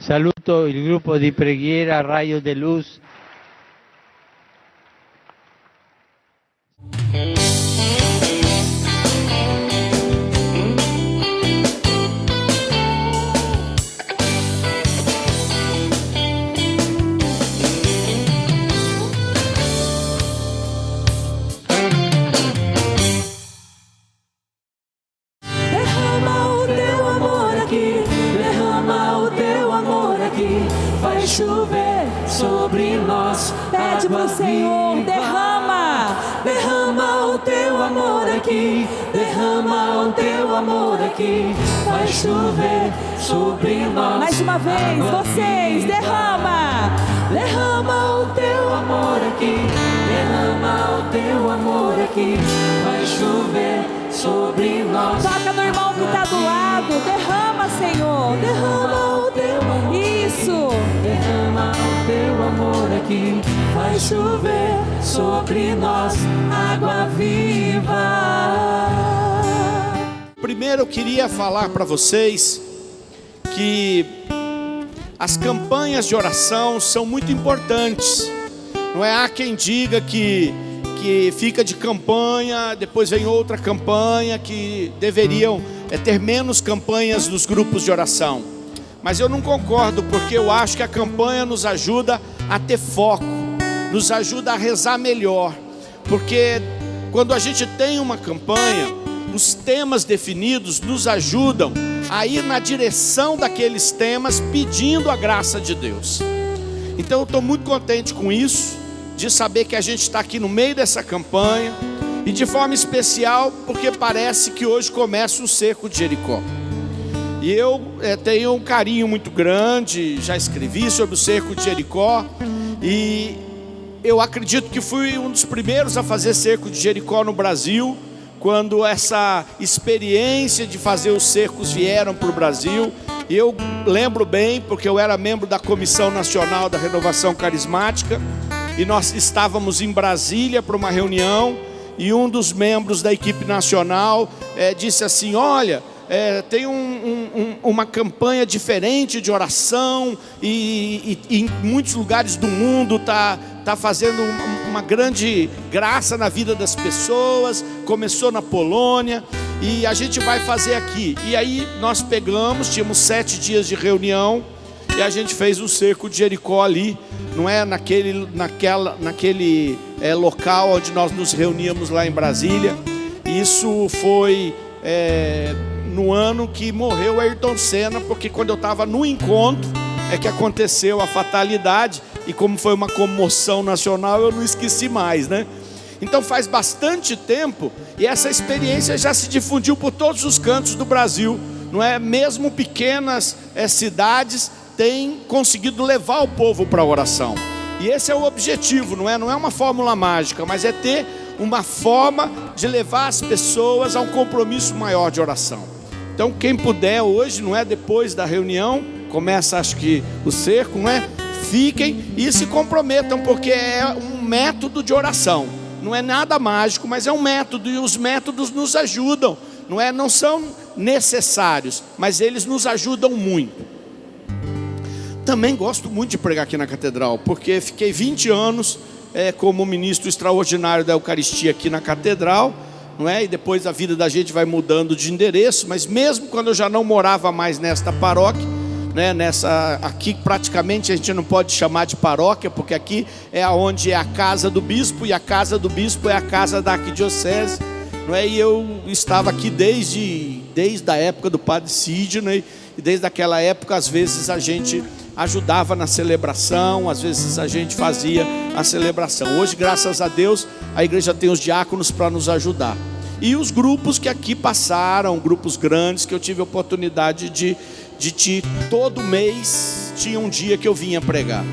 Saluto il gruppo di preghiera Raio de Luz. Chover sobre nós, pede pro Senhor, derrama, derrama o teu amor aqui, derrama o teu amor aqui, vai chover sobre nós. Mais uma vez, vocês, derrama, derrama o teu amor aqui, derrama o teu amor aqui, vai chover sobre nós. Toca no irmão que está do lado, derrama, Senhor, derrama o teu amor. Isso. Derrama o teu amor aqui, vai chover sobre nós, água viva. Primeiro eu queria falar para vocês que as campanhas de oração são muito importantes. Não é? Há quem diga que fica de campanha, depois vem outra campanha, que deveriam ter menos campanhas nos grupos de oração. Mas eu não concordo, porque eu acho que a campanha nos ajuda a ter foco, nos ajuda a rezar melhor. Porque quando a gente tem uma campanha, os temas definidos nos ajudam a ir na direção daqueles temas, pedindo a graça de Deus. Então eu estou muito contente com isso, de saber que a gente está aqui no meio dessa campanha, e de forma especial, porque parece que hoje começa o cerco de Jericó. E eu tenho um carinho muito grande, já escrevi sobre o cerco de Jericó, e eu acredito que fui um dos primeiros a fazer cerco de Jericó no Brasil, quando essa experiência de fazer os cercos vieram para o Brasil. E eu lembro bem, porque eu era membro da Comissão Nacional da Renovação Carismática, e nós estávamos em Brasília para uma reunião, e um dos membros da equipe nacional disse assim: olha, tem uma campanha diferente de oração, e em muitos lugares do mundo está fazendo uma grande graça na vida das pessoas. Começou na Polônia e a gente vai fazer aqui. E aí nós pegamos, tínhamos 7 dias de reunião, e a gente fez o cerco de Jericó ali, não é? Naquele local onde nós nos reuníamos lá em Brasília. Isso foi no ano que morreu Ayrton Senna, porque quando eu estava no encontro é que aconteceu a fatalidade, e como foi uma comoção nacional, eu não esqueci mais, né? Então faz bastante tempo, e essa experiência já se difundiu por todos os cantos do Brasil, não é? Mesmo pequenas cidades têm conseguido levar o povo para a oração, e esse é o objetivo, não é? Não é uma fórmula mágica, mas é ter uma forma de levar as pessoas a um compromisso maior de oração. Então quem puder hoje, não é? Depois da reunião, começa acho que o cerco, não é? Fiquem e se comprometam, porque é um método de oração. Não é nada mágico, mas é um método, e os métodos nos ajudam, não é? Não são necessários, mas eles nos ajudam muito. Também gosto muito de pregar aqui na catedral, porque fiquei 20 anos como ministro extraordinário da Eucaristia aqui na catedral, não é? E depois a vida da gente vai mudando de endereço, mas mesmo quando eu já não morava mais nesta paróquia, né? Aqui praticamente a gente não pode chamar de paróquia, porque aqui é onde é a casa do bispo, e a casa do bispo é a casa da arquidiocese, não é? E eu estava aqui desde a época do padre Sidney, e desde aquela época às vezes a gente ajudava na celebração, às vezes a gente fazia a celebração. Hoje, graças a Deus, a igreja tem os diáconos para nos ajudar. E os grupos que aqui passaram, grupos grandes, que eu tive a oportunidade de todo mês, tinha um dia que eu vinha pregar.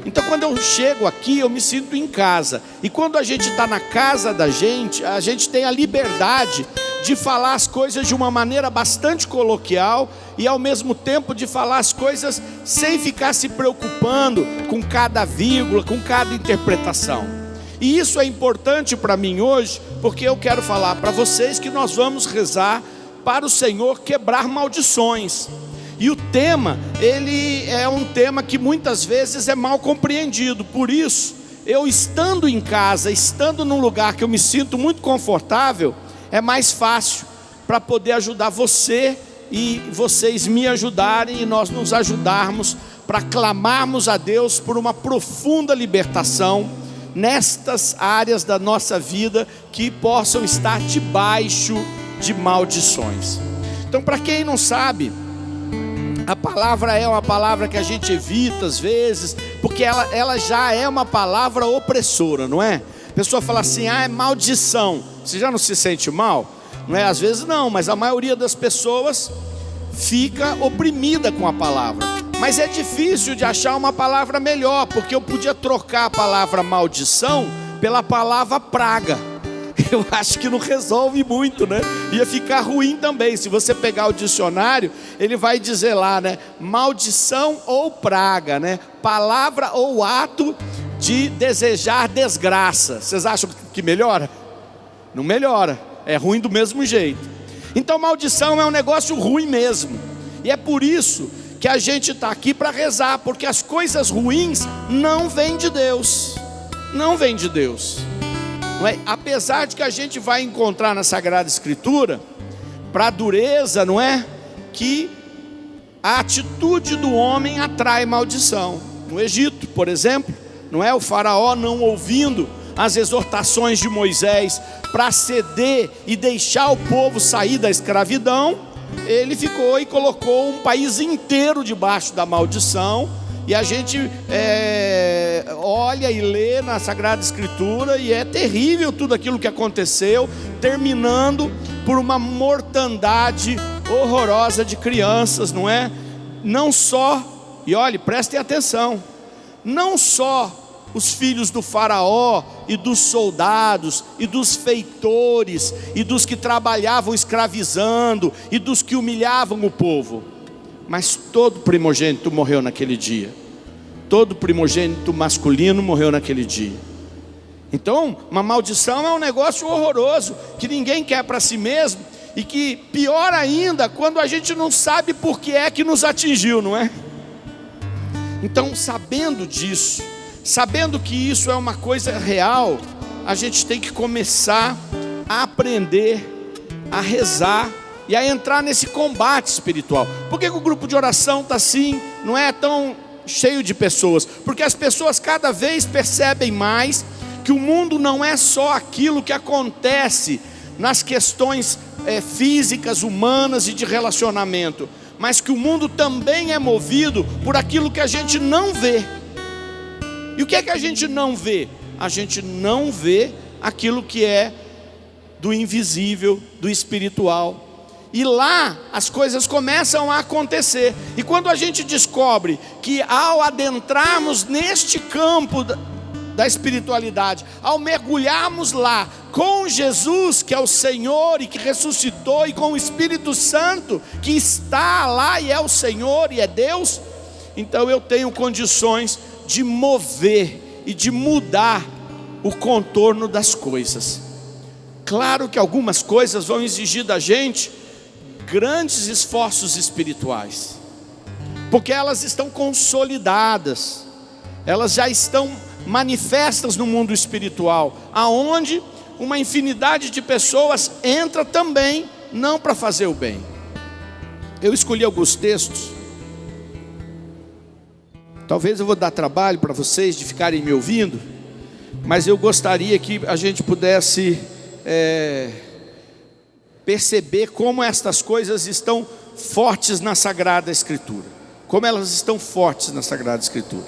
Então quando eu chego aqui, eu me sinto em casa. E quando a gente está na casa da gente, a gente tem a liberdade de falar as coisas de uma maneira bastante coloquial, e ao mesmo tempo de falar as coisas sem ficar se preocupando com cada vírgula, com cada interpretação. E isso é importante para mim hoje, porque eu quero falar para vocês que nós vamos rezar para o Senhor quebrar maldições. E o tema, ele é um tema que muitas vezes é mal compreendido. Por isso, eu estando em casa, estando num lugar que eu me sinto muito confortável, é mais fácil para poder ajudar você e vocês me ajudarem e nós nos ajudarmos para clamarmos a Deus por uma profunda libertação nestas áreas da nossa vida que possam estar debaixo de maldições. Então, para quem não sabe, a palavra é uma palavra que a gente evita às vezes, porque ela já é uma palavra opressora, não é? A pessoa fala assim, é maldição. Você já não se sente mal? Não é? Às vezes não, mas a maioria das pessoas fica oprimida com a palavra. Mas é difícil de achar uma palavra melhor, porque eu podia trocar a palavra maldição pela palavra praga. Eu acho que não resolve muito, né? Ia ficar ruim também. Se você pegar o dicionário, ele vai dizer lá, né? Maldição ou praga, né? Palavra ou ato de desejar desgraça. Vocês acham que melhora? Não melhora. É ruim do mesmo jeito. Então maldição é um negócio ruim mesmo. E é por isso que a gente está aqui para rezar, porque as coisas ruins não vêm de Deus. Não vêm de Deus. Não é? Apesar de que a gente vai encontrar na Sagrada Escritura, para a dureza, não é? Que a atitude do homem atrai maldição. No Egito, por exemplo, não é? O faraó não ouvindo as exortações de Moisés para ceder e deixar o povo sair da escravidão, ele ficou e colocou um país inteiro debaixo da maldição. E a gente olha e lê na Sagrada Escritura e é terrível tudo aquilo que aconteceu, terminando por uma mortandade horrorosa de crianças, não é? Não só, e olhe, prestem atenção, não só os filhos do faraó e dos soldados e dos feitores e dos que trabalhavam escravizando e dos que humilhavam o povo, mas todo primogênito morreu naquele dia. Todo primogênito masculino morreu naquele dia. Então, uma maldição é um negócio horroroso, que ninguém quer para si mesmo, e que pior ainda, quando a gente não sabe por que é que nos atingiu, não é? Então, sabendo disso, sabendo que isso é uma coisa real, a gente tem que começar a aprender, a rezar, e a entrar nesse combate espiritual. Por que o grupo de oração está assim, não é tão cheio de pessoas? Porque as pessoas cada vez percebem mais que o mundo não é só aquilo que acontece nas questões físicas, humanas e de relacionamento, mas que o mundo também é movido por aquilo que a gente não vê. E o que é que a gente não vê? A gente não vê aquilo que é do invisível, do espiritual. E lá as coisas começam a acontecer. E quando a gente descobre que ao adentrarmos neste campo da espiritualidade, ao mergulharmos lá com Jesus, que é o Senhor e que ressuscitou, e com o Espírito Santo que está lá e é o Senhor e é Deus, então eu tenho condições de mover e de mudar o contorno das coisas. Claro que algumas coisas vão exigir da gente grandes esforços espirituais, porque elas estão consolidadas, elas já estão manifestas no mundo espiritual, aonde uma infinidade de pessoas entra também, não para fazer o bem. Eu escolhi alguns textos, talvez eu vou dar trabalho para vocês de ficarem me ouvindo, mas eu gostaria que a gente pudesse perceber como estas coisas estão fortes na Sagrada Escritura. Como elas estão fortes na Sagrada Escritura.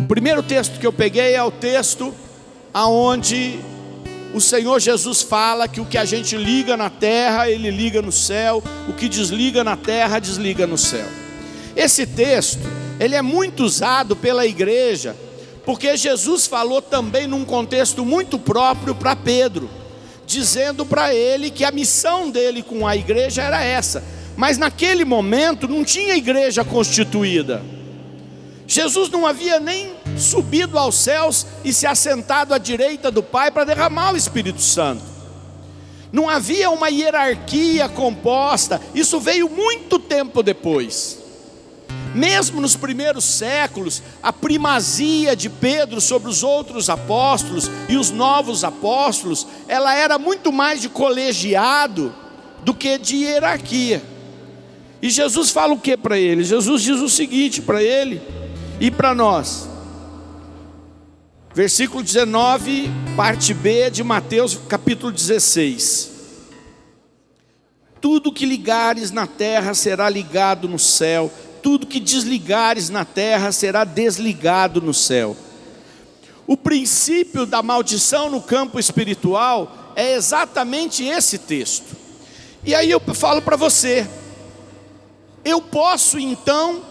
O primeiro texto que eu peguei é o texto aonde o Senhor Jesus fala que o que a gente liga na terra, Ele liga no céu. O que desliga na terra, desliga no céu. Esse texto, ele é muito usado pela igreja, porque Jesus falou também num contexto muito próprio para Pedro, dizendo para ele que a missão dele com a igreja era essa. Mas naquele momento não tinha igreja constituída. Jesus não havia nem subido aos céus e se assentado à direita do Pai para derramar o Espírito Santo. Não havia uma hierarquia composta. Isso veio muito tempo depois. Mesmo nos primeiros séculos, a primazia de Pedro sobre os outros apóstolos e os novos apóstolos, ela era muito mais de colegiado do que de hierarquia. E Jesus fala o que para ele? Jesus diz o seguinte para ele e para nós. Versículo 19, parte B de Mateus capítulo 16. Tudo que ligares na terra será ligado no céu, tudo que desligares na terra será desligado no céu. O princípio da maldição no campo espiritual é exatamente esse texto. E aí eu falo para você, eu posso então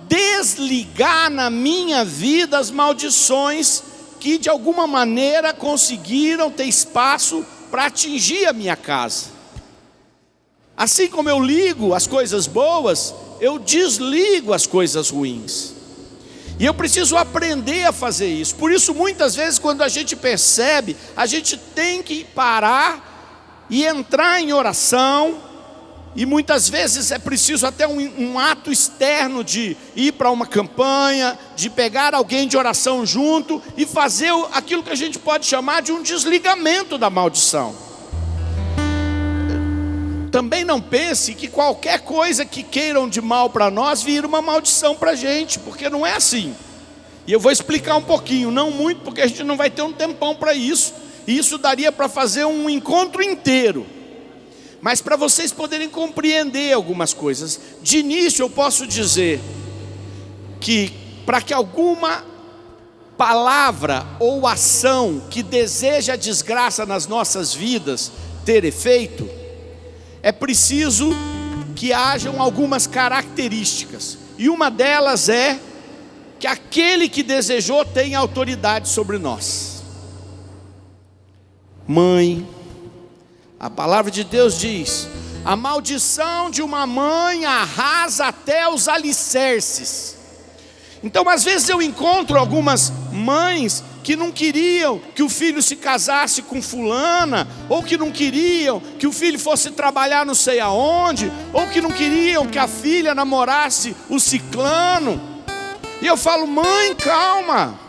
desligar na minha vida as maldições que de alguma maneira conseguiram ter espaço para atingir a minha casa. Assim como eu ligo as coisas boas, eu desligo as coisas ruins. E eu preciso aprender a fazer isso. Por isso muitas vezes quando a gente percebe, a gente tem que parar e entrar em oração. E muitas vezes é preciso até um ato externo de ir para uma campanha, de pegar alguém de oração junto e fazer aquilo que a gente pode chamar de um desligamento da maldição. Também não pense que qualquer coisa que queiram de mal para nós vira uma maldição para a gente, porque não é assim. E eu vou explicar um pouquinho, não muito, porque a gente não vai ter um tempão para isso. E isso daria para fazer um encontro inteiro. Mas para vocês poderem compreender algumas coisas, de início eu posso dizer que para que alguma palavra ou ação que deseja a desgraça nas nossas vidas ter efeito, é preciso que hajam algumas características. E uma delas é que aquele que desejou tem autoridade sobre nós. Mãe, a palavra de Deus diz: a maldição de uma mãe arrasa até os alicerces. Então às vezes eu encontro algumas mães que não queriam que o filho se casasse com fulana, ou que não queriam que o filho fosse trabalhar não sei aonde, ou que não queriam que a filha namorasse o ciclano. E eu falo: mãe, calma,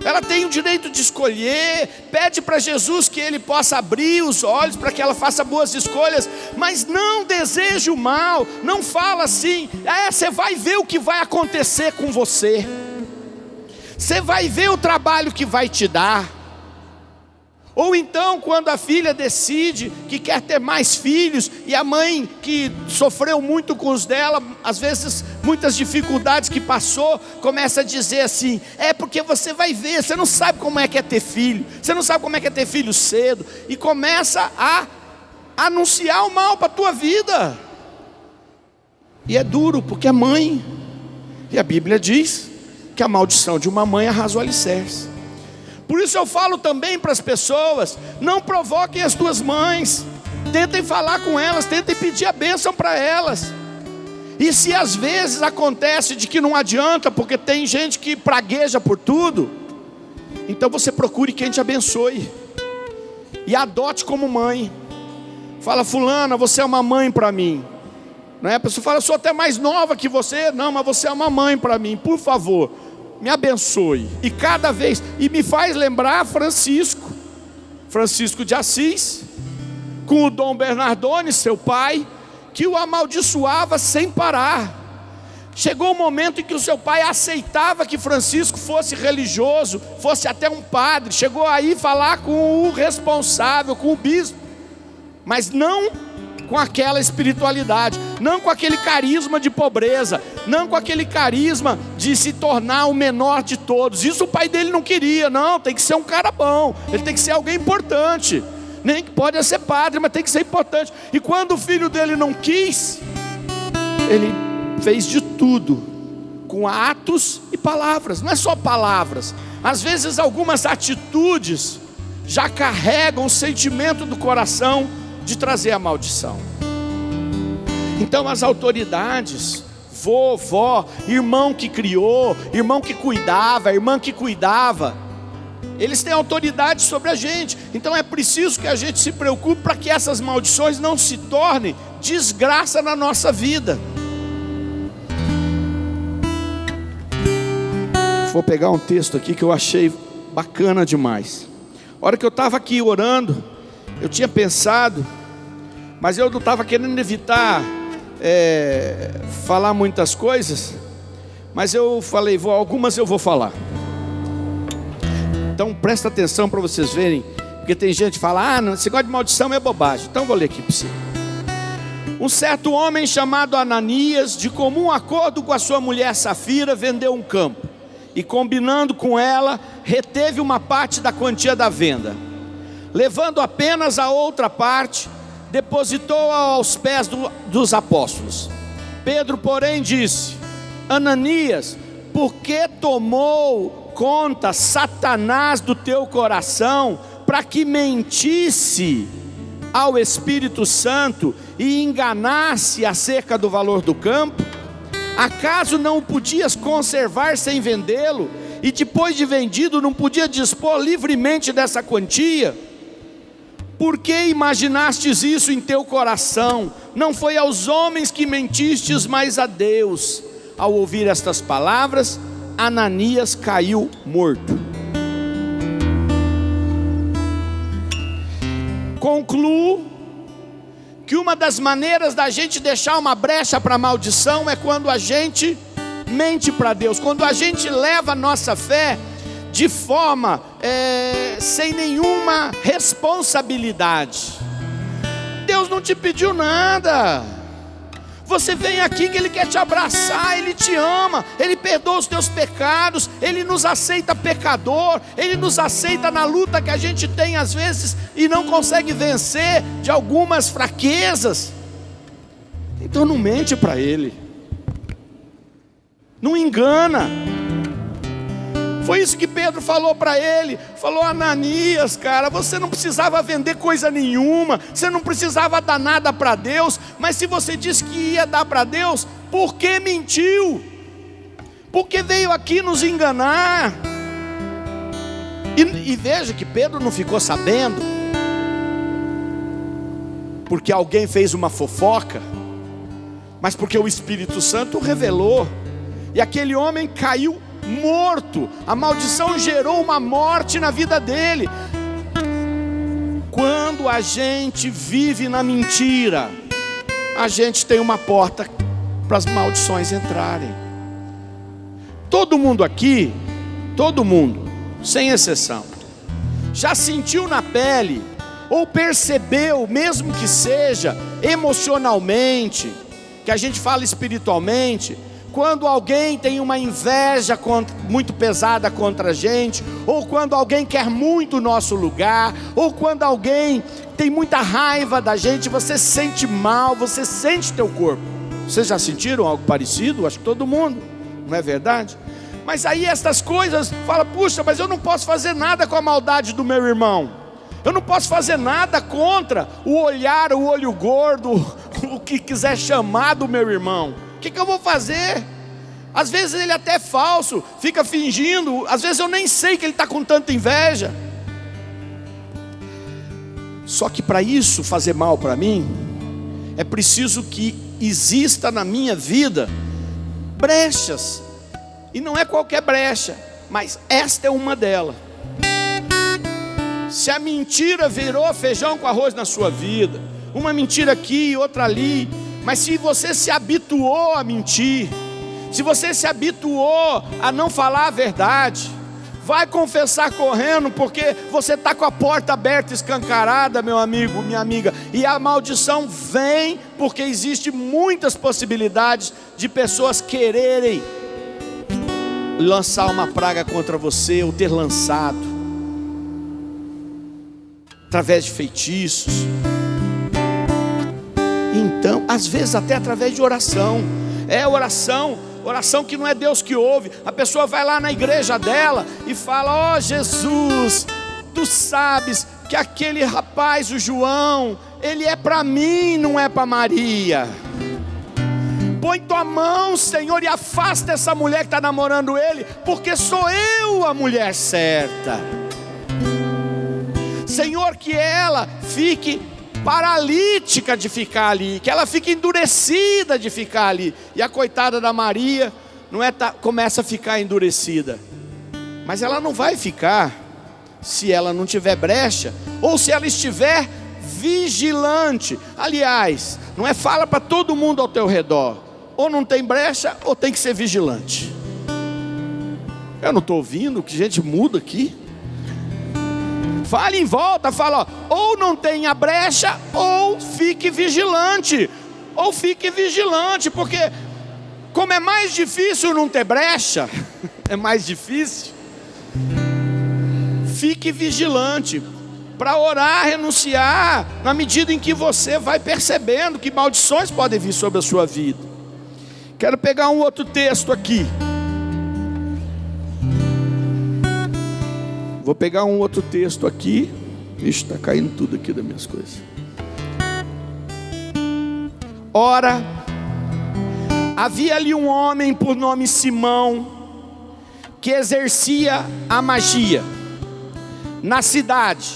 ela tem o direito de escolher. Pede para Jesus que Ele possa abrir os olhos para que ela faça boas escolhas, mas não deseje o mal. Não fala assim: você vai ver o que vai acontecer com você, você vai ver o trabalho que vai te dar. Ou então quando a filha decide que quer ter mais filhos, e a mãe que sofreu muito com os dela, às vezes muitas dificuldades que passou, começa a dizer assim: é porque você vai ver, você não sabe como é que é ter filho, você não sabe como é que é ter filho cedo, e começa a anunciar o mal para a tua vida. E é duro, porque é mãe, e a Bíblia diz que a maldição de uma mãe arrasa o alicerce. Por isso eu falo também para as pessoas: não provoquem as tuas mães, tentem falar com elas, tentem pedir a bênção para elas. E se às vezes acontece de que não adianta, porque tem gente que pragueja por tudo, então você procure quem te abençoe e adote como mãe. Fala: fulana, você é uma mãe para mim. Não é? A pessoa fala: eu sou até mais nova que você. Não, mas você é uma mãe para mim, por favor, me abençoe. E cada vez, e me faz lembrar Francisco de Assis, com o Dom Bernardone, seu pai, que o amaldiçoava sem parar. Chegou um momento em que o seu pai aceitava que Francisco fosse religioso, fosse até um padre. Chegou aí falar com o responsável, com o bispo, mas não com aquela espiritualidade, não com aquele carisma de pobreza, não com aquele carisma de se tornar o menor de todos. Isso o pai dele não queria. Não, tem que ser um cara bom, ele tem que ser alguém importante. Nem que pode ser padre, mas tem que ser importante. E quando o filho dele não quis, ele fez de tudo, com atos e palavras. Não é só palavras, às vezes algumas atitudes já carregam o sentimento do coração de trazer a maldição. Então as autoridades, vovó, irmão que criou, irmão que cuidava, irmã que cuidava, Eles têm autoridade sobre a gente. Então é preciso que a gente se preocupe para que essas maldições não se tornem desgraça na nossa vida. Vou pegar um texto aqui que eu achei bacana demais. A hora que eu estava aqui orando, eu tinha pensado, mas eu não estava querendo evitar falar muitas coisas, mas eu falei, algumas eu vou falar. Então presta atenção para vocês verem, porque tem gente que fala, não, esse negócio de maldição é bobagem. Então vou ler aqui para você. Um certo homem chamado Ananias, de comum acordo com a sua mulher Safira, vendeu um campo. E combinando com ela, reteve uma parte da quantia da venda. Levando apenas a outra parte, depositou-a aos pés dos apóstolos. Pedro, porém, disse: Ananias, por que tomou conta Satanás do teu coração, para que mentisse ao Espírito Santo e enganasse acerca do valor do campo? Acaso não o podias conservar sem vendê-lo? E depois de vendido não podia dispor livremente dessa quantia? Por que imaginastes isso em teu coração? Não foi aos homens que mentistes, mas a Deus. Ao ouvir estas palavras, Ananias caiu morto. Concluo que uma das maneiras da gente deixar uma brecha para a maldição é quando a gente mente para Deus, quando a gente leva a nossa fé de forma sem nenhuma responsabilidade. Deus não te pediu nada. Você vem aqui que Ele quer te abraçar, Ele te ama, Ele perdoa os teus pecados, Ele nos aceita pecador, Ele nos aceita na luta que a gente tem às vezes e não consegue vencer de algumas fraquezas. Então não mente para Ele, não engana. Foi isso que Pedro falou para ele. Falou: Ananias, cara, você não precisava vender coisa nenhuma, você não precisava dar nada para Deus, mas se você disse que ia dar para Deus, por que mentiu? Porque veio aqui nos enganar. E veja que Pedro não ficou sabendo porque alguém fez uma fofoca, mas porque o Espírito Santo revelou. E aquele homem caiu morto. A maldição gerou uma morte na vida dele. Quando a gente vive na mentira, a gente tem uma porta para as maldições entrarem. Todo mundo aqui, todo mundo, sem exceção, já sentiu na pele ou percebeu, mesmo que seja emocionalmente, que a gente fala espiritualmente, quando alguém tem uma inveja muito pesada contra a gente, ou quando alguém quer muito o nosso lugar, ou quando alguém tem muita raiva da gente, você se sente mal, você sente teu corpo. Vocês já sentiram algo parecido? Acho que todo mundo, não é verdade? Mas aí essas coisas, fala, puxa, mas eu não posso fazer nada com a maldade do meu irmão, eu não posso fazer nada contra o olhar, o olho gordo, o que quiser chamar do meu irmão. O que eu vou fazer? Às vezes ele até é falso, fica fingindo. Às vezes eu nem sei que ele está com tanta inveja. Só que para isso fazer mal para mim, é preciso que exista na minha vida brechas. E não é qualquer brecha, mas esta é uma delas. Se a mentira virou feijão com arroz na sua vida, uma mentira aqui, outra ali, mas se você se habituou a mentir, se você se habituou a não falar a verdade, vai confessar correndo, porque você está com a porta aberta, escancarada, meu amigo, minha amiga. E a maldição vem porque existe muitas possibilidades de pessoas quererem lançar uma praga contra você, ou ter lançado, através de feitiços. Então, às vezes até através de oração. Oração que não é Deus que ouve. A pessoa vai lá na igreja dela e fala: ó Jesus, tu sabes que aquele rapaz, o João, ele é para mim, não é para Maria. Põe tua mão, Senhor, e afasta essa mulher que está namorando ele, porque sou eu a mulher certa. Senhor, que ela fique paralítica de ficar ali, que ela fique endurecida de ficar ali. E a coitada da Maria, começa a ficar endurecida. Mas ela não vai ficar se ela não tiver brecha, ou se ela estiver vigilante. Aliás, não é fala para todo mundo ao teu redor, ou não tem brecha, ou tem que ser vigilante. Eu não estou ouvindo, que gente muda aqui. Fale em volta, fala, ou não tenha brecha, ou fique vigilante. Ou fique vigilante, porque como é mais difícil não ter brecha, é mais difícil. Fique vigilante, para orar, renunciar, na medida em que você vai percebendo que maldições podem vir sobre a sua vida. Quero pegar um outro texto aqui. Vou pegar um outro texto aqui. Ixi, está caindo tudo aqui das minhas coisas. Ora, havia ali um homem por nome Simão, que exercia a magia na cidade,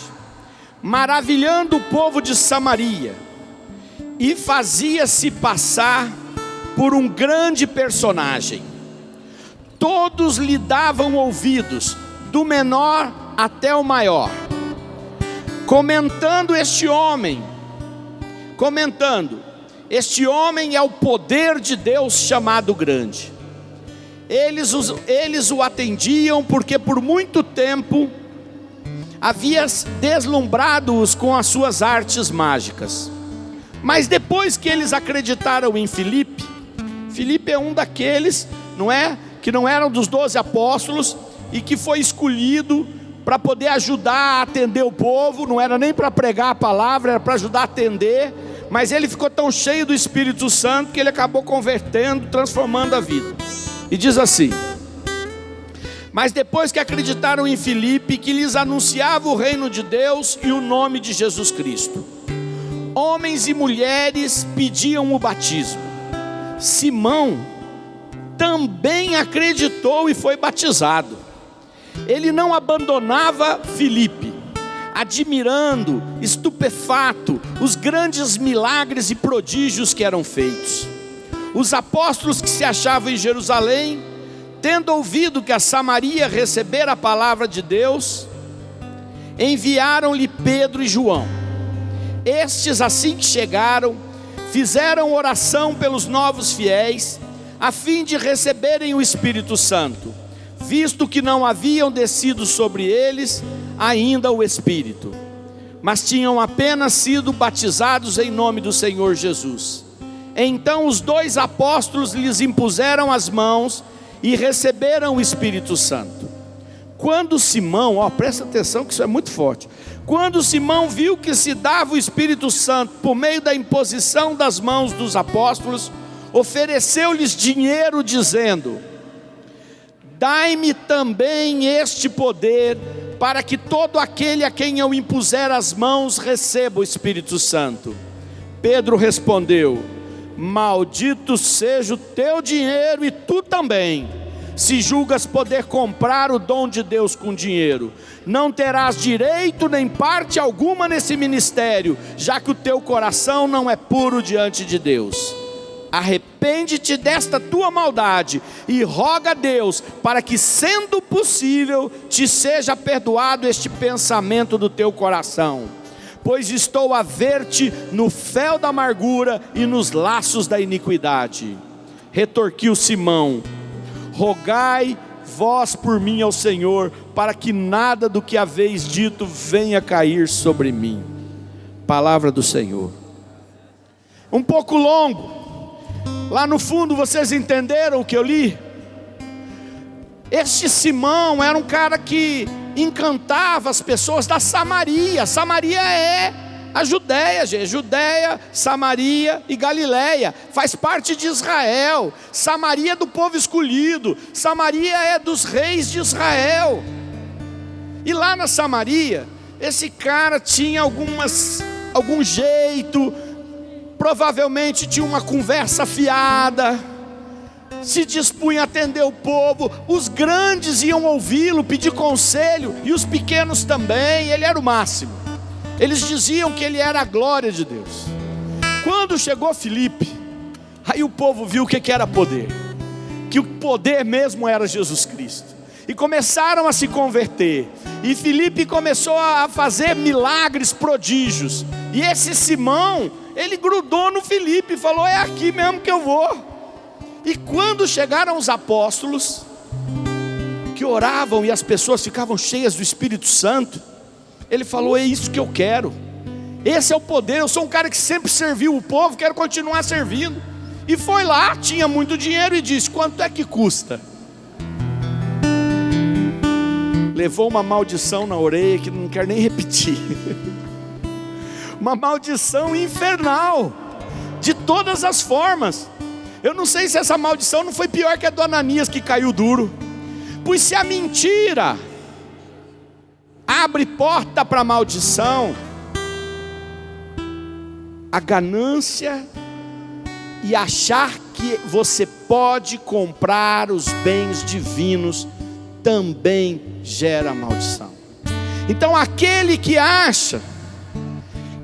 maravilhando o povo de Samaria, e fazia-se passar por um grande personagem. Todos lhe davam ouvidos, do menor até o maior, comentando, este homem é o poder de Deus chamado grande. Eles o atendiam porque por muito tempo havia deslumbrado-os com as suas artes mágicas. Mas depois que eles acreditaram em Filipe é um daqueles, não é? Que não eram dos 12 apóstolos e que foi escolhido para poder ajudar a atender o povo. Não era nem para pregar a palavra, era para ajudar a atender. Mas ele ficou tão cheio do Espírito Santo que ele acabou convertendo, transformando a vida. E diz assim: mas depois que acreditaram em Filipe, que lhes anunciava o reino de Deus e o nome de Jesus Cristo, homens e mulheres pediam o batismo. Simão também acreditou e foi batizado. Ele não abandonava Filipe, admirando, estupefato, os grandes milagres e prodígios que eram feitos. Os apóstolos que se achavam em Jerusalém, tendo ouvido que a Samaria recebera a palavra de Deus, enviaram-lhe Pedro e João. Estes, assim que chegaram, fizeram oração pelos novos fiéis, a fim de receberem o Espírito Santo, visto que não haviam descido sobre eles ainda o Espírito, mas tinham apenas sido batizados em nome do Senhor Jesus. Então os 2 apóstolos lhes impuseram as mãos e receberam o Espírito Santo. Quando Simão, presta atenção que isso é muito forte. Quando Simão viu que se dava o Espírito Santo por meio da imposição das mãos dos apóstolos, ofereceu-lhes dinheiro, dizendo: dai-me também este poder, para que todo aquele a quem eu impuser as mãos receba o Espírito Santo. Pedro respondeu: maldito seja o teu dinheiro e tu também, se julgas poder comprar o dom de Deus com dinheiro. Não terás direito nem parte alguma nesse ministério, já que o teu coração não é puro diante de Deus. Arrepende-te desta tua maldade e roga a Deus para que, sendo possível, te seja perdoado este pensamento do teu coração, pois estou a ver-te no fel da amargura e nos laços da iniquidade. Retorquiu Simão: rogai vós por mim ao Senhor, para que nada do que haveis dito venha cair sobre mim. Palavra do Senhor. Um pouco longo. Lá no fundo vocês entenderam o que eu li? Este Simão era um cara que encantava as pessoas da Samaria. Samaria é a Judéia, gente. Judéia, Samaria e Galileia. Faz parte de Israel. Samaria é do povo escolhido. Samaria é dos reis de Israel. E lá na Samaria, esse cara tinha algum jeito, provavelmente tinha uma conversa fiada, se dispunha a atender o povo. Os grandes iam ouvi-lo, pedir conselho, e os pequenos também. Ele era o máximo. Eles diziam que ele era a glória de Deus. Quando chegou Filipe, aí o povo viu o que era poder, que o poder mesmo era Jesus Cristo, e começaram a se converter. E Filipe começou a fazer milagres, prodígios. E esse Simão, ele grudou no Filipe e falou: é aqui mesmo que eu vou. E quando chegaram os apóstolos, que oravam e as pessoas ficavam cheias do Espírito Santo, ele falou: é isso que eu quero. Esse é o poder. Eu sou um cara que sempre serviu o povo, quero continuar servindo. E foi lá, tinha muito dinheiro e disse: quanto é que custa? Levou uma maldição na orelha que não quero nem repetir. Uma maldição infernal, de todas as formas. Eu não sei se essa maldição não foi pior que a do Ananias, que caiu duro. Pois se a mentira abre porta para a maldição, a ganância e achar que você pode comprar os bens divinos também gera maldição. Então aquele que acha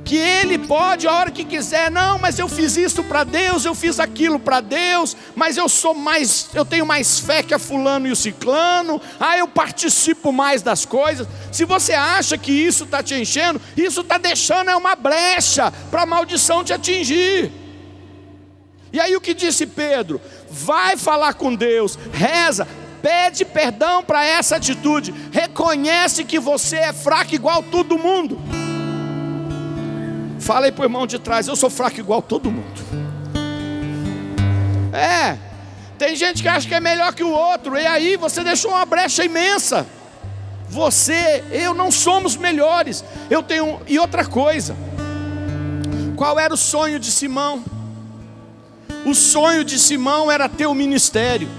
que ele pode a hora que quiser, não, mas eu fiz isso para Deus, eu fiz aquilo para Deus, mas eu tenho mais fé que a fulano e o ciclano, eu participo mais das coisas. Se você acha que isso está te enchendo, isso está deixando uma brecha para a maldição te atingir. E aí o que disse Pedro? Vai falar com Deus, reza, pede perdão para essa atitude, reconhece que você é fraco igual todo mundo. Fala aí para o irmão de trás: eu sou fraco igual todo mundo. Tem gente que acha que é melhor que o outro, e aí você deixou uma brecha imensa. Eu não somos melhores. E outra coisa, qual era o sonho de Simão? O sonho de Simão era ter o ministério.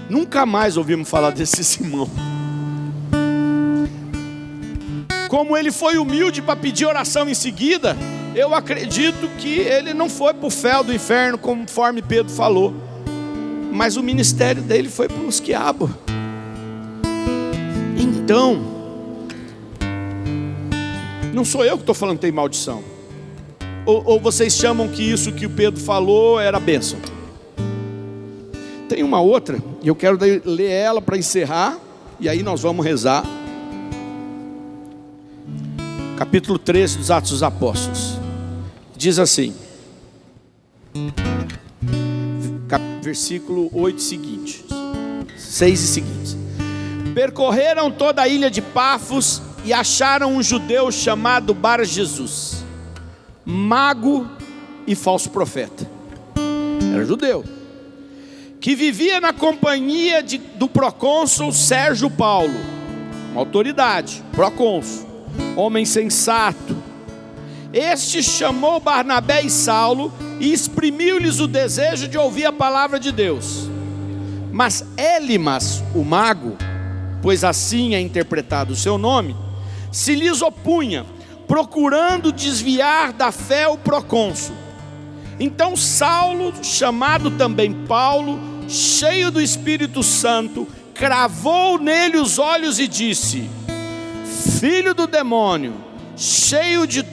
Nunca mais ouvimos falar desse Simão. Como ele foi humilde para pedir oração em seguida, eu acredito que ele não foi para o fel do inferno, conforme Pedro falou, mas o ministério dele foi para os quiabos. Então, não sou eu que estou falando que tem maldição, ou vocês chamam que isso que o Pedro falou era bênção? Tem uma outra, e eu quero ler ela para encerrar, e aí nós vamos rezar. Capítulo 13 dos Atos dos Apóstolos. Diz assim, versículo 8 seguinte, 6 e seguintes: percorreram toda a ilha de Pafos e acharam um judeu chamado Bar Jesus, mago e falso profeta. Era judeu, que vivia na companhia do procônsul Sérgio Paulo, uma autoridade, procônsul, homem sensato. Este chamou Barnabé e Saulo e exprimiu-lhes o desejo de ouvir a palavra de Deus. Mas Elimas, o mago, pois assim é interpretado o seu nome, se lhes opunha, procurando desviar da fé o procônsul. Então Saulo, chamado também Paulo, cheio do Espírito Santo, cravou nele os olhos e disse: filho do demônio, cheio de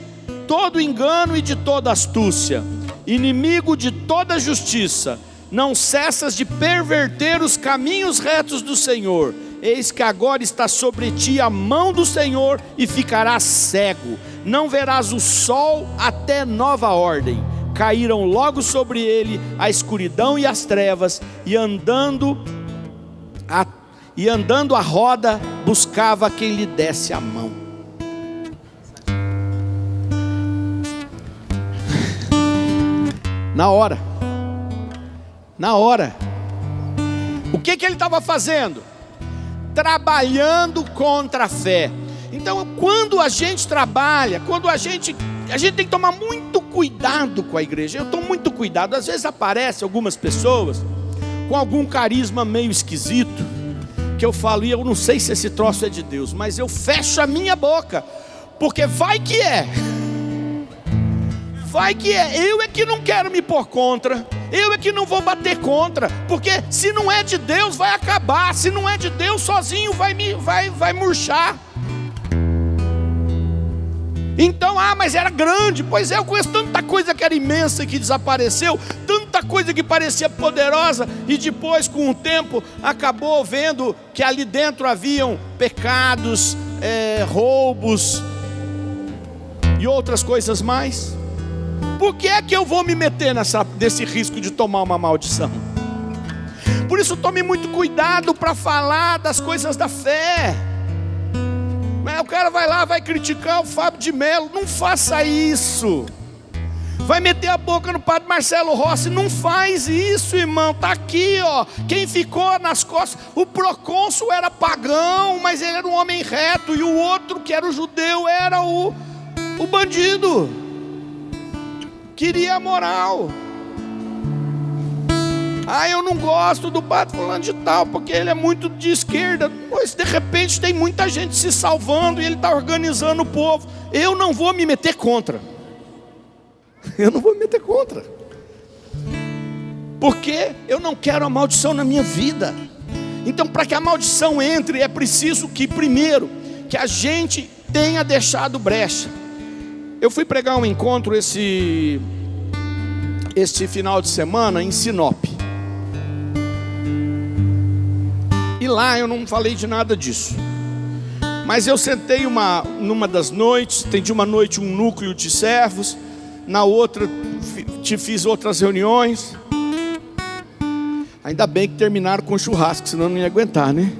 todo engano e de toda astúcia, inimigo de toda justiça, não cessas de perverter os caminhos retos do Senhor. Eis que agora está sobre ti a mão do Senhor e ficarás cego, não verás o sol até nova ordem. Caíram logo sobre ele a escuridão e as trevas, e andando a roda, buscava quem lhe desse a mão. Na hora, o que ele estava fazendo? Trabalhando contra a fé. Então, quando a gente trabalha, a gente tem que tomar muito cuidado com a igreja. Eu tomo muito cuidado. Às vezes aparecem algumas pessoas com algum carisma meio esquisito, que eu falo, e eu não sei se esse troço é de Deus, mas eu fecho a minha boca, porque vai que é. Eu é que não quero me pôr contra, eu é que não vou bater contra, porque se não é de Deus vai acabar, se não é de Deus sozinho vai murchar. Então, mas era grande. Pois é, eu conheço tanta coisa que era imensa e que desapareceu, tanta coisa que parecia poderosa e depois, com o tempo, acabou vendo que ali dentro haviam pecados, roubos e outras coisas mais. Por que é que eu vou me meter nesse risco de tomar uma maldição? Por isso tome muito cuidado para falar das coisas da fé. O cara vai lá, vai criticar o Fábio de Mello. Não faça isso. Vai meter a boca no padre Marcelo Rossi. Não faz isso, irmão. Está aqui, ó. Quem ficou nas costas, o procônsul era pagão, mas ele era um homem reto. E o outro, que era o judeu, era o bandido. Queria a moral. Eu não gosto do padre fulano de tal, porque ele é muito de esquerda. Pois de repente tem muita gente se salvando e ele está organizando o povo. Eu não vou me meter contra. Eu não vou me meter contra. Porque eu não quero a maldição na minha vida. Então, para que a maldição entre, é preciso que, primeiro, que a gente tenha deixado brecha. Eu fui pregar um encontro este final de semana em Sinop. E lá eu não falei de nada disso. Mas eu sentei numa das noites, atendi uma noite um núcleo de servos. Na outra fiz outras reuniões. Ainda bem que terminaram com churrasco, senão não ia aguentar, né?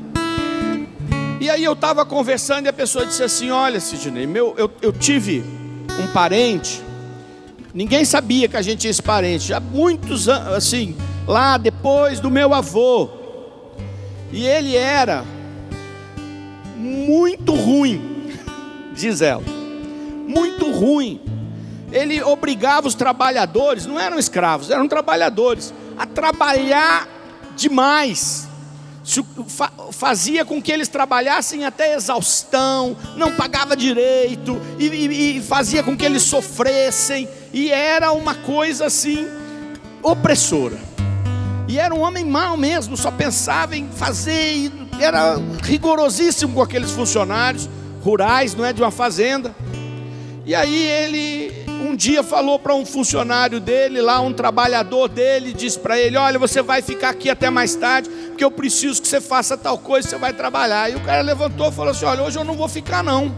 E aí eu estava conversando e a pessoa disse assim: olha, Sidney, eu tive um parente. Ninguém sabia que a gente tinha esse parente. Já muitos anos, assim, lá depois do meu avô. E ele era muito ruim, diz ela, muito ruim. Ele obrigava os trabalhadores, não eram escravos, eram trabalhadores, a trabalhar demais. Fazia com que eles trabalhassem até exaustão, não pagava direito, e fazia com que eles sofressem. E era uma coisa assim, opressora. E era um homem mau mesmo, só pensava em fazer, e era rigorosíssimo com aqueles funcionários rurais, não é, de uma fazenda. E aí ele um dia falou para um funcionário dele lá, um trabalhador dele, disse para ele: olha, você vai ficar aqui até mais tarde, porque eu preciso que você faça tal coisa, você vai trabalhar. E o cara levantou e falou assim: olha, hoje eu não vou ficar não.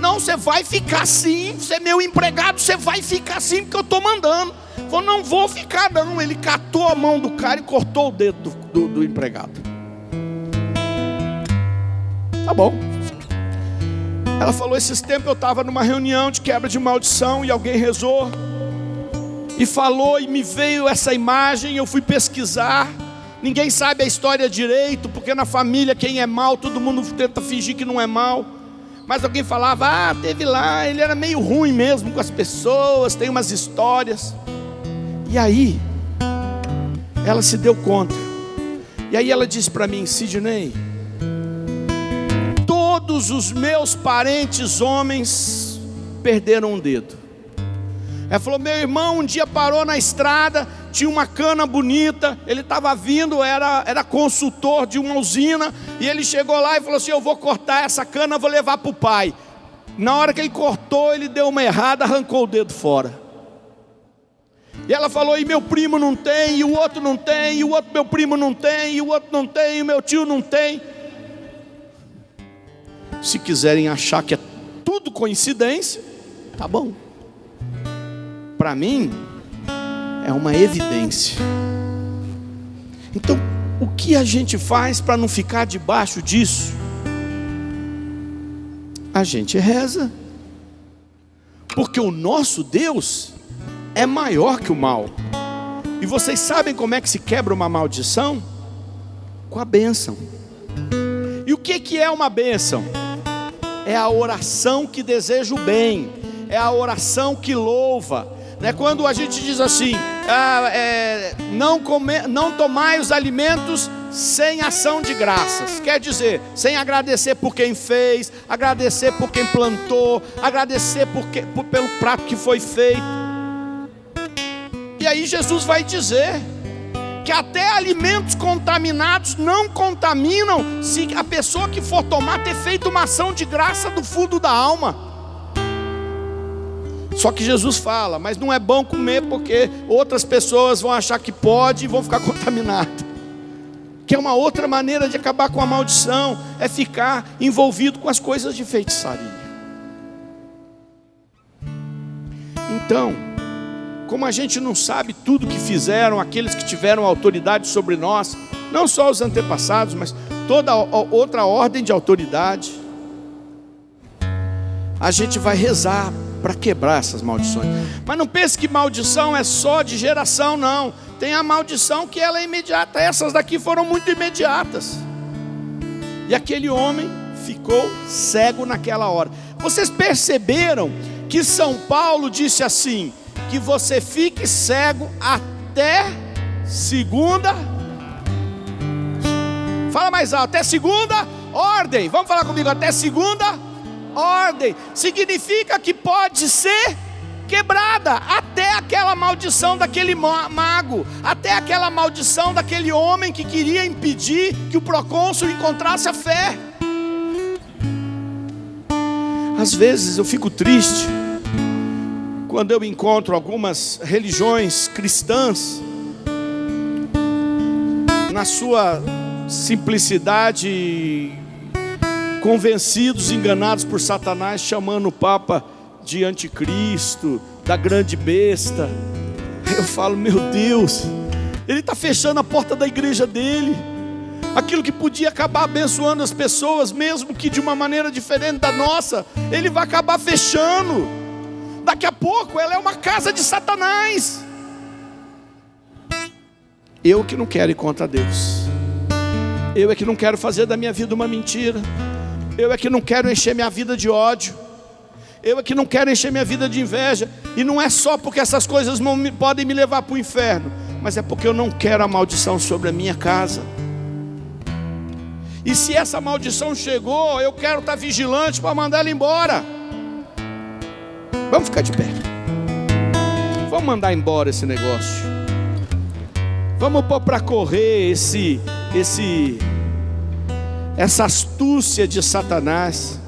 Não, você vai ficar sim, você é meu empregado, você vai ficar sim, porque eu estou mandando. Falou: não vou ficar não. Ele catou a mão do cara e cortou o dedo do empregado. Tá bom. Ela falou: esses tempos eu estava numa reunião de quebra de maldição e alguém rezou e falou, e me veio essa imagem. Eu fui pesquisar. Ninguém sabe a história direito, porque na família quem é mal, todo mundo tenta fingir que não é mal. Mas alguém falava: teve lá, ele era meio ruim mesmo com as pessoas, tem umas histórias. E aí ela se deu conta. E aí ela disse para mim: Sidney, todos os meus parentes homens perderam um dedo. Ela falou: meu irmão um dia parou na estrada, tinha uma cana bonita, ele estava vindo, era consultor de uma usina, e ele chegou lá e falou assim: eu vou cortar essa cana, vou levar para o pai. Na hora que ele cortou, ele deu uma errada, arrancou o dedo fora. E ela falou: e meu primo não tem, e o outro não tem, e o outro meu primo não tem, e o outro não tem, e o meu tio não tem. Se quiserem achar que é tudo coincidência, tá bom. Para mim, é uma evidência. Então, o que a gente faz para não ficar debaixo disso? A gente reza. Porque o nosso Deus é maior que o mal. E vocês sabem como é que se quebra uma maldição? Com a bênção. E o que é uma bênção? É a oração que deseja o bem, é a oração que louva. Quando a gente diz assim: não tomai os alimentos sem ação de graças. Quer dizer, sem agradecer por quem fez, agradecer por quem plantou, agradecer pelo prato que foi feito. E aí Jesus vai dizer que até alimentos contaminados não contaminam, se a pessoa que for tomar ter feito uma ação de graça do fundo da alma. Só que Jesus fala, mas não é bom comer porque outras pessoas vão achar que pode e vão ficar contaminadas. Que é uma outra maneira de acabar com a maldição, é ficar envolvido com as coisas de feitiçaria. Então, como a gente não sabe tudo que fizeram aqueles que tiveram autoridade sobre nós, não só os antepassados, mas toda outra ordem de autoridade, a gente vai rezar para quebrar essas maldições. Mas não pense que maldição é só de geração, não. Tem a maldição que ela é imediata. Essas daqui foram muito imediatas. E aquele homem ficou cego naquela hora. Vocês perceberam que São Paulo disse assim, que você fique cego até segunda. Fala mais alto, até segunda ordem. Vamos falar comigo, até segunda ordem. Significa que pode ser quebrada até aquela maldição daquele mago, até aquela maldição daquele homem que queria impedir que o procônsul encontrasse a fé. Às vezes eu fico triste quando eu encontro algumas religiões cristãs, na sua simplicidade, convencidos, enganados por Satanás, chamando o Papa de anticristo, da grande besta. Aí eu falo, meu Deus, ele está fechando a porta da igreja dele. Aquilo que podia acabar abençoando as pessoas, mesmo que de uma maneira diferente da nossa, ele vai acabar fechando. Daqui a pouco ela é uma casa de Satanás. Eu que não quero ir contra Deus. Eu é que não quero fazer da minha vida uma mentira. Eu é que não quero encher minha vida de ódio. Eu é que não quero encher minha vida de inveja. E não é só porque essas coisas podem me levar para o inferno, mas é porque eu não quero a maldição sobre a minha casa. E se essa maldição chegou, eu quero estar vigilante para mandar ela embora. Vamos ficar de pé. Vamos mandar embora esse negócio. Vamos pôr para correr essa astúcia de Satanás.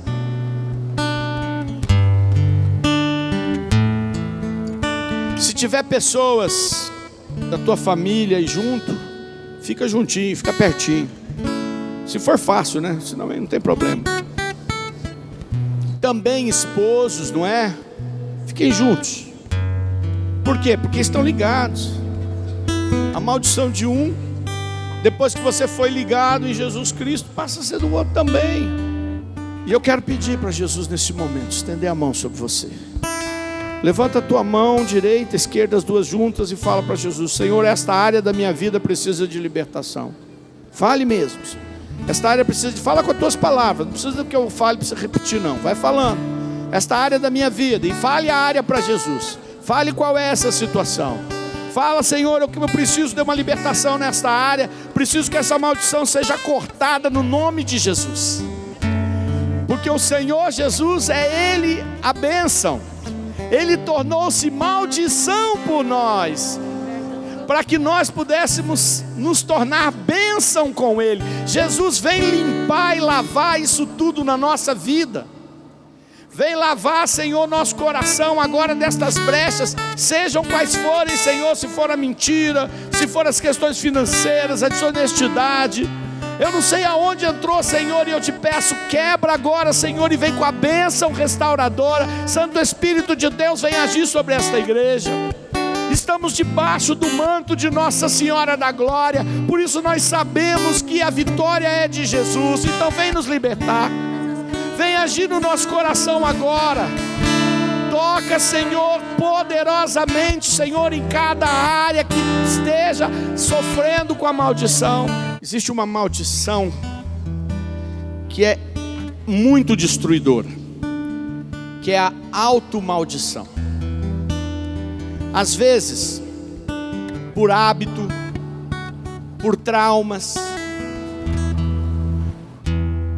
Se tiver pessoas da tua família aí junto, fica juntinho, fica pertinho. Se for fácil, né? Senão não tem problema. Também esposos, não é? Fiquem juntos. Por quê? Porque estão ligados. A maldição de um, depois que você foi ligado em Jesus Cristo, passa a ser do outro também. E eu quero pedir para Jesus nesse momento, estender a mão sobre você. Levanta a tua mão direita, esquerda, as duas juntas, e fala para Jesus: Senhor, esta área da minha vida precisa de libertação. Fale mesmo. Esta área precisa de... Fala com as tuas palavras. Não precisa que eu fale para você repetir, não. Vai falando. Esta área da minha vida. E fale a área para Jesus. Fale qual é essa situação. Fala, Senhor, eu preciso de uma libertação nesta área. Preciso que essa maldição seja cortada no nome de Jesus. Porque o Senhor Jesus é Ele a bênção. Ele tornou-se maldição por nós, para que nós pudéssemos nos tornar bênção com Ele. Jesus vem limpar e lavar isso tudo na nossa vida. Vem lavar, Senhor, nosso coração agora destas brechas, sejam quais forem, Senhor, se for a mentira, se for as questões financeiras, a desonestidade. Eu não sei aonde entrou, Senhor, e eu te peço, quebra agora, Senhor, e vem com a bênção restauradora. Santo Espírito de Deus, vem agir sobre esta igreja. Estamos debaixo do manto de Nossa Senhora da Glória, por isso nós sabemos que a vitória é de Jesus. Então vem nos libertar, vem agir no nosso coração agora. Toca, Senhor, poderosamente, Senhor, em cada área que esteja sofrendo com a maldição. Existe uma maldição que é muito destruidora, que é a automaldição. Às vezes, por hábito, por traumas,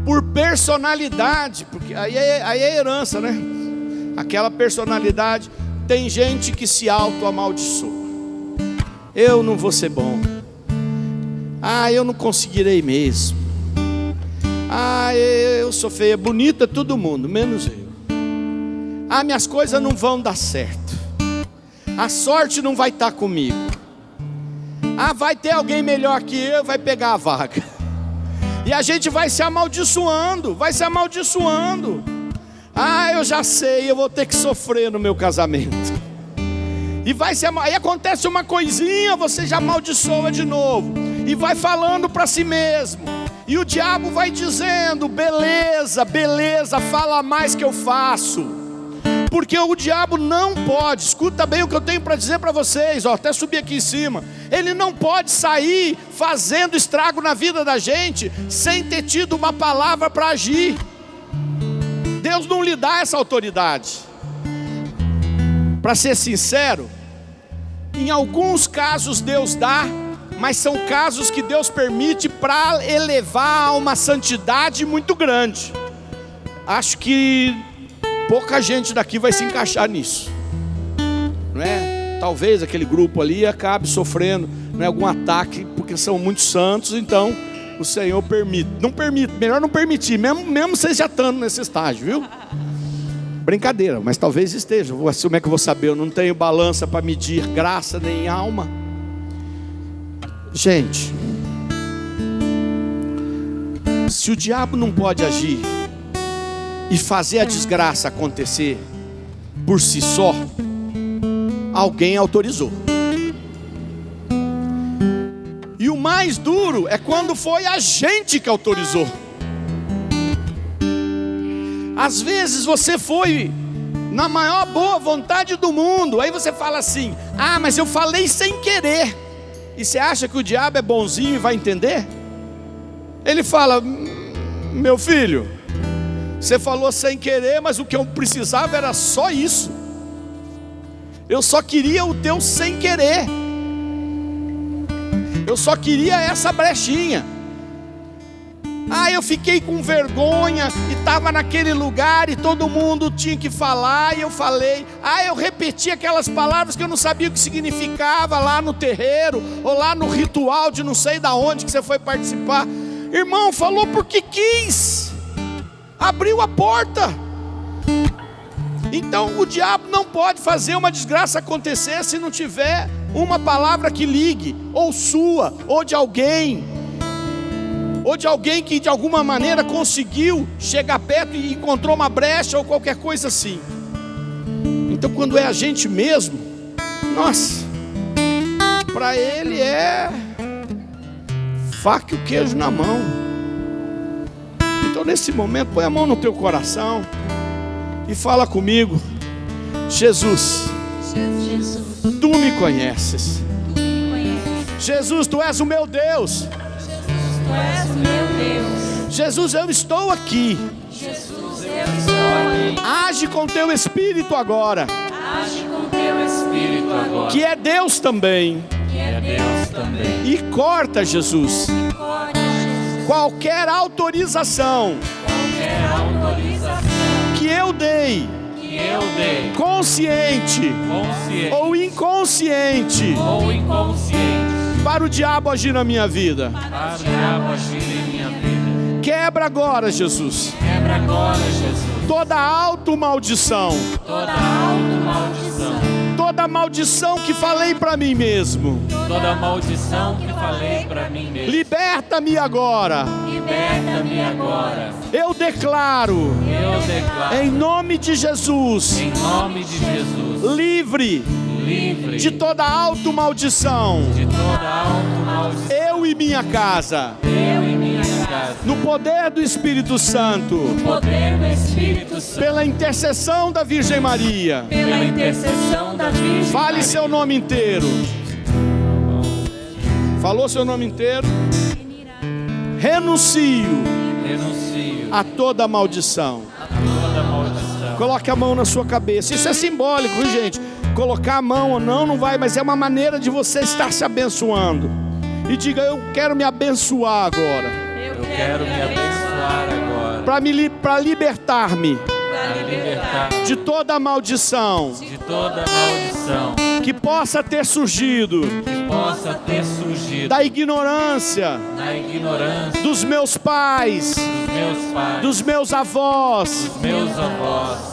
por personalidade, porque aí é herança, né? Aquela personalidade. Tem gente que se auto-amaldiçoa. Eu não vou ser bom. Eu não conseguirei mesmo. Eu sou feia, bonita todo mundo, menos eu. minhas coisas não vão dar certo. A sorte não vai estar comigo. Vai ter alguém melhor que eu, vai pegar a vaga. E a gente vai se amaldiçoando, eu já sei, eu vou ter que sofrer no meu casamento. Aí acontece uma coisinha, você já amaldiçoa de novo. E vai falando para si mesmo. E o diabo vai dizendo: beleza, fala mais que eu faço. Porque o diabo não pode, escuta bem o que eu tenho para dizer para vocês, até subir aqui em cima. Ele não pode sair fazendo estrago na vida da gente sem ter tido uma palavra para agir. Deus não lhe dá essa autoridade. Para ser sincero, em alguns casos Deus dá, mas são casos que Deus permite para elevar a uma santidade muito grande. Acho que pouca gente daqui vai se encaixar nisso, não é? Talvez aquele grupo ali acabe sofrendo, não é, algum ataque, porque são muito santos, então o Senhor permite. Não permite, melhor não permitir, mesmo vocês já estando nesse estágio, viu? Brincadeira, mas talvez esteja. Como é que eu vou saber? Eu não tenho balança para medir graça nem alma. Gente, se o diabo não pode agir e fazer a desgraça acontecer por si só, alguém autorizou. E o mais duro é quando foi a gente que autorizou. Às vezes você foi na maior boa vontade do mundo, aí você fala assim: mas eu falei sem querer. E você acha que o diabo é bonzinho e vai entender? Ele fala: meu filho, você falou sem querer, mas o que eu precisava era só isso. Eu só queria o teu sem querer. Eu só queria essa brechinha. Eu fiquei com vergonha e estava naquele lugar e todo mundo tinha que falar e eu falei. Eu repeti aquelas palavras que eu não sabia o que significava lá no terreiro ou lá no ritual de não sei da onde que você foi participar. Irmão, falou porque quis. Abriu a porta. Então o diabo não pode fazer uma desgraça acontecer se não tiver uma palavra que ligue, ou sua, ou de alguém que de alguma maneira conseguiu chegar perto e encontrou uma brecha ou qualquer coisa assim. Então quando é a gente mesmo, nossa, para ele é faca e o queijo na mão. Então nesse momento põe a mão no teu coração e fala comigo: Jesus, tu me conheces. Jesus, tu és o meu Deus. Tu és o meu Deus. Jesus, eu estou aqui. Jesus, eu estou aqui. Age com teu Espírito agora. Age com teu Espírito agora. Que é Deus também. Que é Deus também. E corta, Jesus, Corta, Jesus, qualquer autorização qualquer autorização que eu dei, consciente ou inconsciente, para o diabo agir na minha vida. Quebra agora, Jesus. Toda auto-maldição. Toda maldição que falei para mim mesmo. Liberta-me agora. Eu declaro, em nome de Jesus, livre de toda auto-maldição. Eu e minha casa. No poder do Espírito Santo. Pela intercessão da Virgem Maria. Fale seu nome inteiro. Falou seu nome inteiro? Renuncio a toda maldição. Coloque a mão na sua cabeça. Isso é simbólico, viu, gente? Colocar a mão ou não vai, mas é uma maneira de você estar se abençoando. E diga: eu quero me abençoar agora. Para libertar-me de toda maldição que possa ter surgido da ignorância dos meus pais, dos meus avós,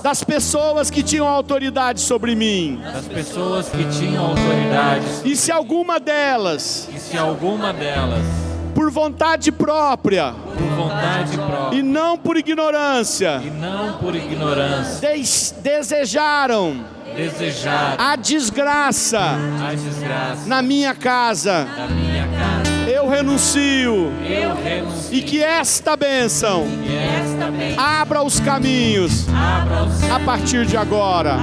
das pessoas que tinham autoridade sobre mim. E se alguma delas, por vontade própria, e não por ignorância, desejaram a desgraça na minha casa, eu renuncio, e que esta bênção abra os caminhos a partir de agora.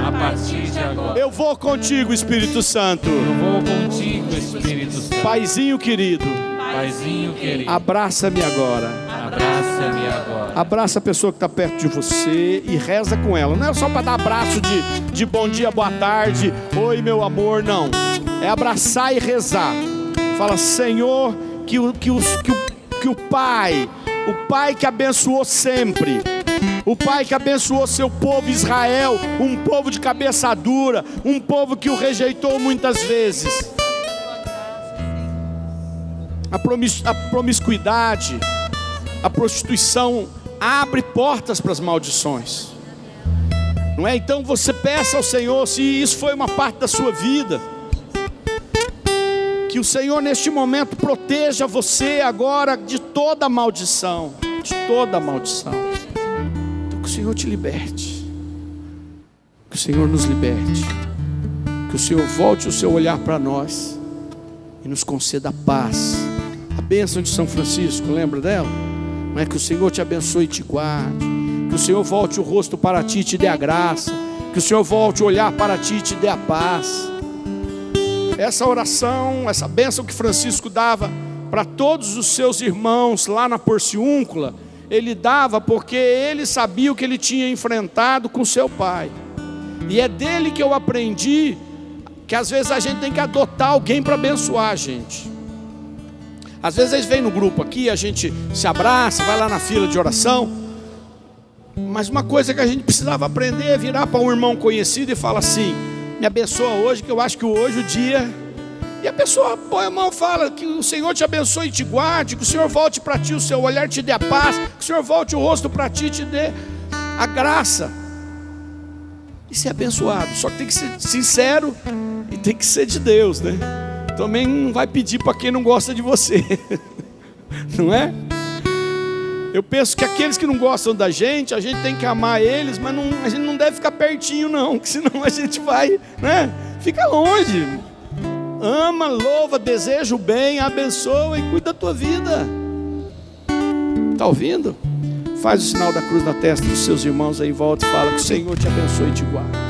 Eu vou contigo, Espírito Santo. Paizinho querido, abraça-me agora. Abraça a pessoa que está perto de você e reza com ela. Não é só para dar abraço de bom dia, boa tarde, oi meu amor, não. É abraçar e rezar. Fala: Senhor, que o Pai que abençoou sempre, o Pai que abençoou seu povo Israel, um povo de cabeça dura, um povo que o rejeitou muitas vezes. A promiscuidade, a prostituição abre portas para as maldições, não é? Então você peça ao Senhor, se isso foi uma parte da sua vida, que o Senhor neste momento proteja você agora de toda maldição, então que o Senhor te liberte, que o Senhor nos liberte, que o Senhor volte o seu olhar para nós e nos conceda paz. A bênção de São Francisco, lembra dela? Não é? Que o Senhor te abençoe e te guarde, que o Senhor volte o rosto para ti e te dê a graça, que o Senhor volte o olhar para ti e te dê a paz. Essa oração, essa bênção que Francisco dava para todos os seus irmãos lá na Porciúncula, ele dava porque ele sabia o que ele tinha enfrentado com seu pai. E é dele que eu aprendi que às vezes a gente tem que adotar alguém para abençoar a gente. Às vezes eles vêm no grupo aqui, a gente se abraça, vai lá na fila de oração. Mas uma coisa que a gente precisava aprender é virar para um irmão conhecido e falar assim: me abençoa hoje, que eu acho que hoje o dia... E a pessoa põe a mão e fala: que o Senhor te abençoe e te guarde, que o Senhor volte para ti o seu olhar, te dê a paz, que o Senhor volte o rosto para ti e te dê a graça. E ser abençoado. Só que tem que ser sincero e tem que ser de Deus, né? Também não vai pedir para quem não gosta de você, não é? Eu penso que aqueles que não gostam da gente, a gente tem que amar eles, mas a gente não deve ficar pertinho não, porque senão a gente vai, né? Fica longe. Ama, louva, deseja o bem, abençoa e cuida da tua vida. Está ouvindo? Faz o sinal da cruz na testa dos seus irmãos aí, volta e fala: que o Senhor te abençoe e te guarde.